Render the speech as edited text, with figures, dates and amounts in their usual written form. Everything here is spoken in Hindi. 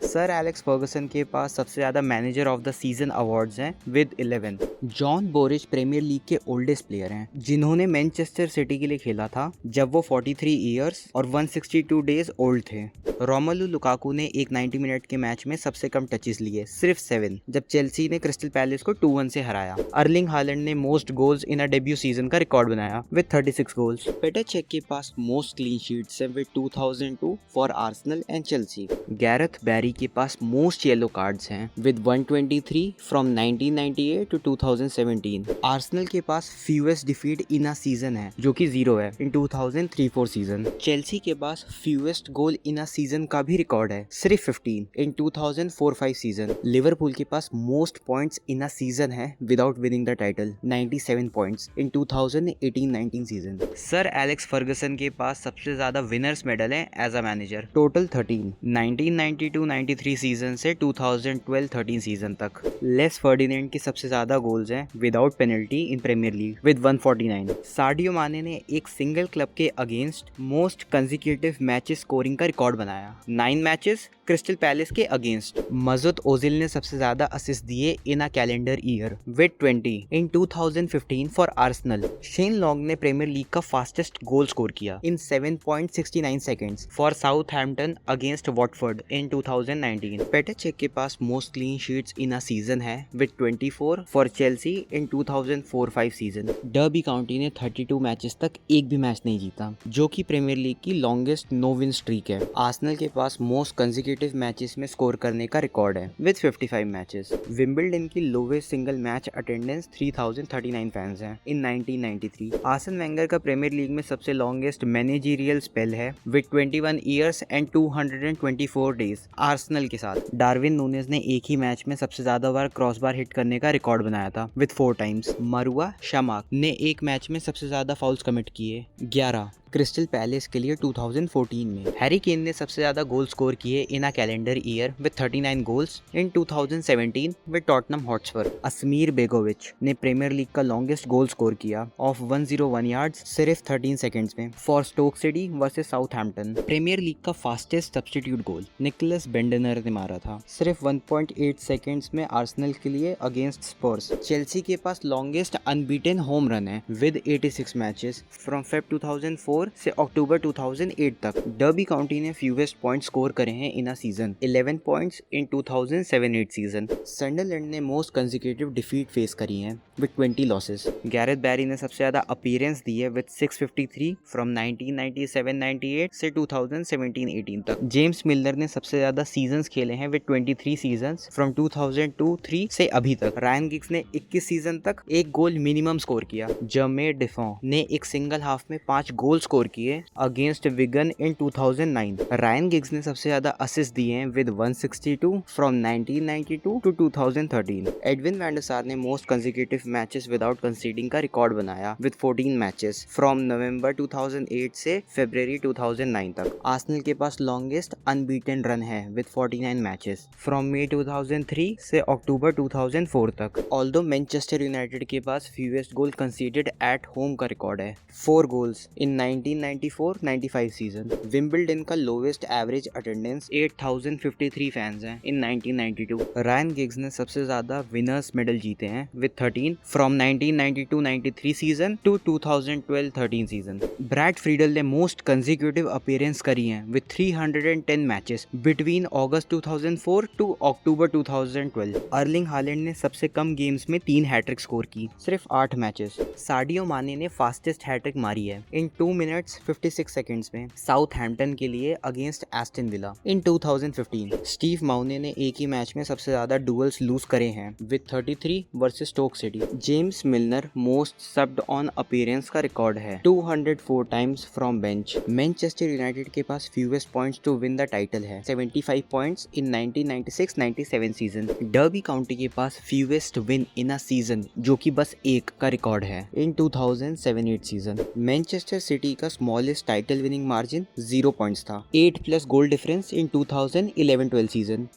सर एलेक्स फर्गसन के पास सबसे ज्यादा manager of the season awards हैं विद 11। जॉन बोरिज प्रीमियर लीग के ओल्डेस्ट प्लेयर हैं जिन्होंने मैनचेस्टर सिटी के लिए खेला था जब वो 43 ईयर्स और 162 डेज ओल्ड थे। रोमेलू लुकाकू ने एक 90 मिनट के मैच में सबसे कम टचेस लिए, सिर्फ 7, जब चेल्सी ने क्रिस्टल पैलेस को 2-1 से हराया। अर्लिंग हालैंड ने most goals in a debut season का रिकॉर्ड बनाया विद 36 गोल्स। पीटर चेक के पास मोस्ट क्लीन शीट्स है with 2002 for Arsenal and Chelsea. Gareth Barry के पास मोस्ट येलो कार्ड्स हैं विद 123 फ्रॉम 1998 टू 2017। आर्सेनल के पास fewest defeat in a season है जो कि 0 है इन 2003-4 सीजन। चेल्सी के पास fewest goal in a season का भी रिकॉर्ड है, सिर्फ 15 इन 2004-5 सीजन। लिवरपूल के पास most points in a season है without winning the title, 97 points in 2018-19 season. Sir Alex Ferguson के पास सबसे ज्यादा विनर्स मेडल हैं as a manager, total 13, 1992-93 season से 2012-13 सीजन तक। लेस फर्डिनेंड के सबसे ज्यादा गोल्स हैं without penalty in premier league with 149। Sadio Mane ने एक सिंगल क्लब के against most consecutive matches scoring का रिकॉर्ड बनाया, 9 मैचेस क्रिस्टल पैलेस के अगेंस्ट। मसूद ओजिल ने सबसे ज्यादा असिस्ट दिए in a calendar year with 20 in 2015 for Arsenal. Shane Long ने प्रीमियर लीग का फास्टेस्ट गोल स्कोर किया in 7.69 seconds for Southampton against Watford in 2019। Peter Cech के पास most clean sheets in a season है with 24 for Chelsea in 2004-5 season. Derby County ने 32 मैचेस तक एक भी मैच नहीं जीता, जो कि प्रीमियर लीग की लॉन्गेस्ट नो विन स्ट्रीक है। आर्सेनल के पास मोस्ट कंसेक्यूटिव मैचेस में स्कोर करने का रिकॉर्ड है विद 55 मैचेस। विंबलडन की lowest single match attendance 3039 fans हैं इन 1993। आर्सन वेंगर का प्रीमियर लीग में सबसे लॉन्गेस्ट मैनेजरियल स्पेल है with 21 years and 224 days Arsenal के साथ। डार्विन नूनेज ने एक ही मैच में सबसे ज्यादा बार क्रॉसबार हिट करने का रिकॉर्ड बनाया था विद 4 टाइम्स। मरुआ शमाक ने एक मैच में सबसे ज्यादा फाउल्स कमिट किए, 11, क्रिस्टल पैलेस के लिए 2014 में। हैरी केन ने सबसे ज्यादा गोल स्कोर किए in a calendar year with 39 goals in 2017 with Tottenham Hotspur. Asmir Begovic ने प्रीमियर लीग का लॉन्गेस्ट गोल स्कोर किया ऑफ 101 यार्ड्स सिर्फ 13 सेकंड्स में for Stoke City versus Southampton. Premier league का fastest substitute goal Nicklas Bendtner ने मारा था सिर्फ 1.8 सेकंड्स में आर्सेनल के लिए अगेंस्ट स्पर्स। चेल्सी के पास लॉन्गेस्ट अनबीटन होम रन है विद 86 मैचेस फ्रॉम फेब 2004 से अक्टूबर 2008 तक। डर्बी काउंटी ने फ्यूएस्ट पॉइंट स्कोर करे हैं in a season, 11 points in 2007-8 season. Sunderland ने मोस्ट कंसेक्यूटिव डिफीट फेस करी हैं विद 20 लॉसेस। गैरेथ बैरी ने सबसे ज्यादा अपीयरेंस दी है विद 653 फ्रॉम 1997-98 से 2017-18 तक। जेम्स मिलर ने सबसे ज्यादा सीजंस खेले हैं विद 23 सीजंस फ्रॉम 2002-3 से अभी तक। रायन गिग्स ने 21 सीजन तक एक गोल मिनिमम स्कोर किया। जर्मेर डिफॉ ने एक सिंगल हाफ में 5 गोल स्कोर किए against Wigan in 2009। Ryan Giggs ने सबसे ज्यादा असिस्ट दिए हैं with 162 from 1992 to 2013। Edwin van der Sar ने most consecutive matches without conceding का रिकॉर्ड बनाया विद 14 मैचेस फ्रॉम नवंबर 2008 से फरवरी 2009 तक। आर्सेनल के पास लॉन्गेस्ट अनबीटन रन है विद 49 मैचेस फ्रॉम मई 2003 से अक्टूबर 2004 तक। ऑल्दो मैनचेस्टर यूनाइटेड के पास fewest goal considered at home का रिकॉर्ड है, 4 गोल्स इन 1994-95 सीजन। विंबलडन का लोवेस्ट एवरेज अटेंडेंस 8053 फैंस हैं इन 1992। रायन गिग्स ने सबसे ज्यादा विनर्स मेडल जीते हैं with 13 from 1992-93 season to 2012-13 season. Brad Friedel ने मोस्ट कंसेक्यूटिव अपीयरेंस करी हैं with 310 matches between August 2004 to October 2012। Erling Haaland ने सबसे कम गेम्स में 3 हैट्रिक स्कोर की, सिर्फ 8 मैचेस। साडियो माने ने फास्टेस्ट हैट्रिक मारी है इन 2 मिनट्स 56 सेकंड्स में साउथहैम्पटन के लिए अगेंस्ट एस्टन विला इन 2015। स्टीव माउने ने एक ही मैच में सबसे ज्यादा डुअल्स लूज करे हैं with 33 versus Stoke City. James Milner most subbed on appearance का रिकॉर्ड है, 204 times from bench. Manchester United के पास fewest points to win the title है, 75 points in 1996-97 season. Derby County के पास fewest win in a season जो कि बस एक का रिकॉर्ड है इन 2007-8 सीजन। मैनचेस्टर सिटी का smallest title winning margin 0 points था, 8+ गोल डिफरेंस इन 2011-12 सीजन।